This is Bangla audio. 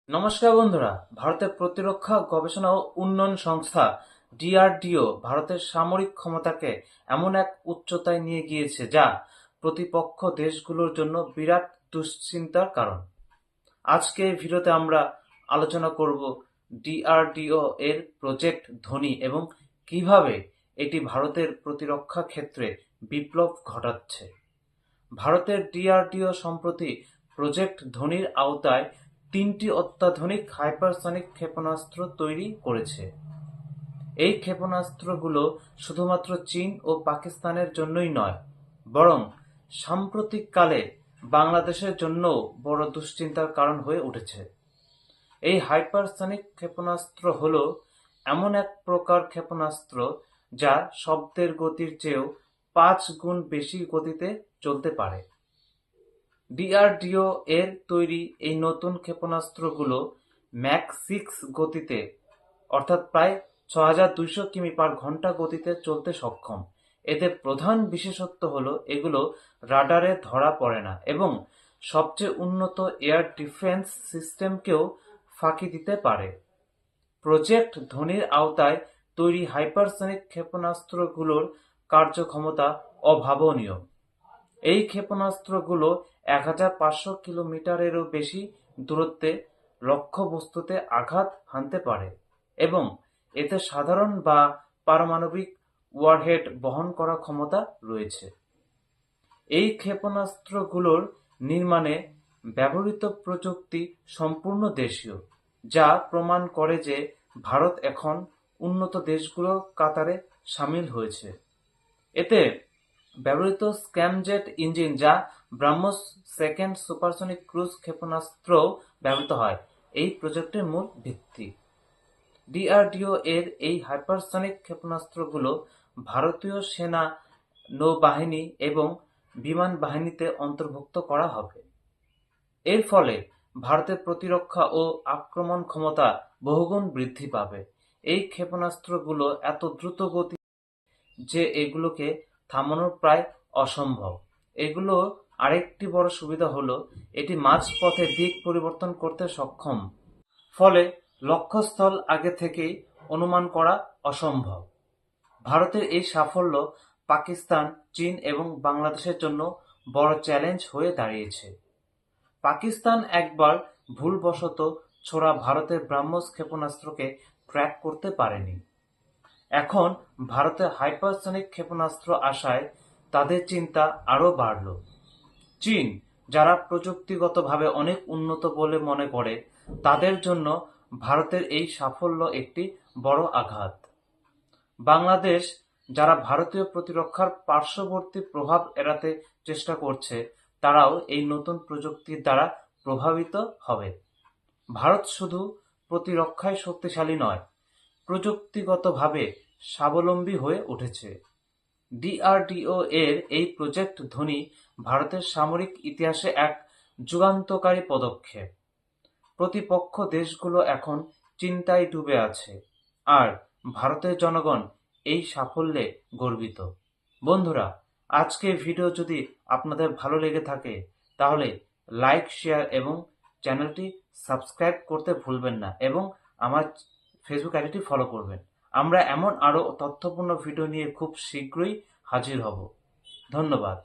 নমস্কার বন্ধুরা। ভারতের প্রতিরক্ষা গবেষণা ও উন্নয়ন সংস্থা ডিআরডিও ভারতের সামরিক ক্ষমতাকে এমন এক উচ্চতায় নিয়ে গিয়েছে যা প্রতিপক্ষ দেশগুলোর জন্য বিরাট দুশ্চিন্তার কারণ। আজকে এই ভিডিওতে আমরা আলোচনা করব ডিআরডিও এর প্রজেক্ট ধনী এবং কিভাবে এটি ভারতের প্রতিরক্ষা ক্ষেত্রে বিপ্লব ঘটাচ্ছে। ভারতের ডিআরডিও সম্প্রতি প্রজেক্ট ধনির আওতায় তিনটি অত্যাধুনিক হাইপারসনিক ক্ষেপণাস্ত্র তৈরি করেছে। এই ক্ষেপণাস্ত্রগুলো শুধুমাত্র চীন ও পাকিস্তানের জন্যই নয়, বরং সাম্প্রতিককালে বাংলাদেশের জন্যও বড় দুশ্চিন্তার কারণ হয়ে উঠেছে। এই হাইপারসনিক ক্ষেপণাস্ত্র হল এমন এক প্রকার ক্ষেপণাস্ত্র যা শব্দের গতির চেয়েও 5 গুণ বেশি গতিতে চলতে পারে। ডিআরডিও এর তৈরি এই নতুন ক্ষেপণাস্ত্রগুলো ম্যাক 6 গতিতে অর্থাৎ প্রায় ৬,২০০ কিমি/ঘন্টা গতিতে চলতে সক্ষম। এদের প্রধান বিশেষত্ব হল এগুলো রাডারে ধরা পড়ে না এবং সবচেয়ে উন্নত এয়ার ডিফেন্স সিস্টেমকেও ফাঁকি দিতে পারে। প্রজেক্ট ধনির আওতায় তৈরি হাইপারসনিক ক্ষেপণাস্ত্রগুলোর কার্যক্ষমতা অভাবনীয়। এই ক্ষেপণাস্ত্রগুলো ১,৫০০ কিলোমিটারেরও বেশি দূরত্বে লক্ষ্যবস্তুতে আঘাত হানতে পারে এবং এতে সাধারণ বা পারমাণবিক ওয়ারহেড বহন করার ক্ষমতা রয়েছে। এই ক্ষেপণাস্ত্রগুলোর নির্মাণে ব্যবহৃত প্রযুক্তি সম্পূর্ণ দেশীয়, যা প্রমাণ করে যে ভারত এখন উন্নত দেশগুলোর কাতারে সামিল হয়েছে। এতে ব্যবহৃত স্ক্যামজেট ইঞ্জিন, যা ব্রাহ্মস সেকেন্ড সুপারসনিক ক্রুজ ক্ষেপণাস্ত্রও ব্যবহৃত হয়, এই প্রজেক্টের মূল ভিত্তি। ডিআরডিও এর এই হাইপারসনিক ক্ষেপণাস্ত্রগুলো ভারতীয় সেনা, নৌবাহিনী এবং বিমান বাহিনীতে অন্তর্ভুক্ত করা হবে। এর ফলে ভারতের প্রতিরক্ষা ও আক্রমণ ক্ষমতা বহুগুণ বৃদ্ধি পাবে। এই ক্ষেপণাস্ত্রগুলো এত দ্রুত গতি যে এগুলোকে থামানো প্রায় অসম্ভব। এগুলো আরেকটি বড় সুবিধা হলো এটি মাঝপথে দিক পরিবর্তন করতে সক্ষম, ফলে লক্ষ্যস্থল আগে থেকেই অনুমান করা অসম্ভব। ভারতের এই সাফল্য পাকিস্তান, চীন এবং বাংলাদেশের জন্য বড় চ্যালেঞ্জ হয়ে দাঁড়িয়েছে। পাকিস্তান একবার ভুলবশত ছোড়া ভারতের ব্রাহ্মস ক্ষেপণাস্ত্রকে ট্র্যাক করতে পারেনি। এখন ভারতের হাইপারসনিক ক্ষেপণাস্ত্র আসায় তাদের চিন্তা আরও বাড়ল। চীন, যারা প্রযুক্তিগতভাবে অনেক উন্নত বলে মনে করে, তাদের জন্য ভারতের এই সাফল্য একটি বড় আঘাত। বাংলাদেশ, যারা ভারতীয় প্রতিরক্ষার পার্শ্ববর্তী প্রভাব এড়াতে চেষ্টা করছে, তারাও এই নতুন প্রযুক্তির দ্বারা প্রভাবিত হবে। ভারত শুধু প্রতিরক্ষায় শক্তিশালী নয়, প্রযুক্তিগতভাবে স্বাবলম্বী হয়ে উঠেছে। ডিআরডিও এর এই প্রজেক্ট ধনী ভারতের সামরিক ইতিহাসে এক যুগান্তকারী পদক্ষেপ। প্রতিপক্ষ দেশগুলো এখন চিন্তায় ডুবে আছে, আর ভারতের জনগণ এই সাফল্যে গর্বিত। বন্ধুরা, আজকের ভিডিও যদি আপনাদের ভালো লেগে থাকে তাহলে লাইক, শেয়ার এবং চ্যানেলটি সাবস্ক্রাইব করতে ভুলবেন না এবং আমার ফেসবুক আইডিটি ফলো করবেন। আমরা এমন আরও তথ্যপূর্ণ ভিডিও নিয়ে খুব শীঘ্রই হাজির হব। ধন্যবাদ।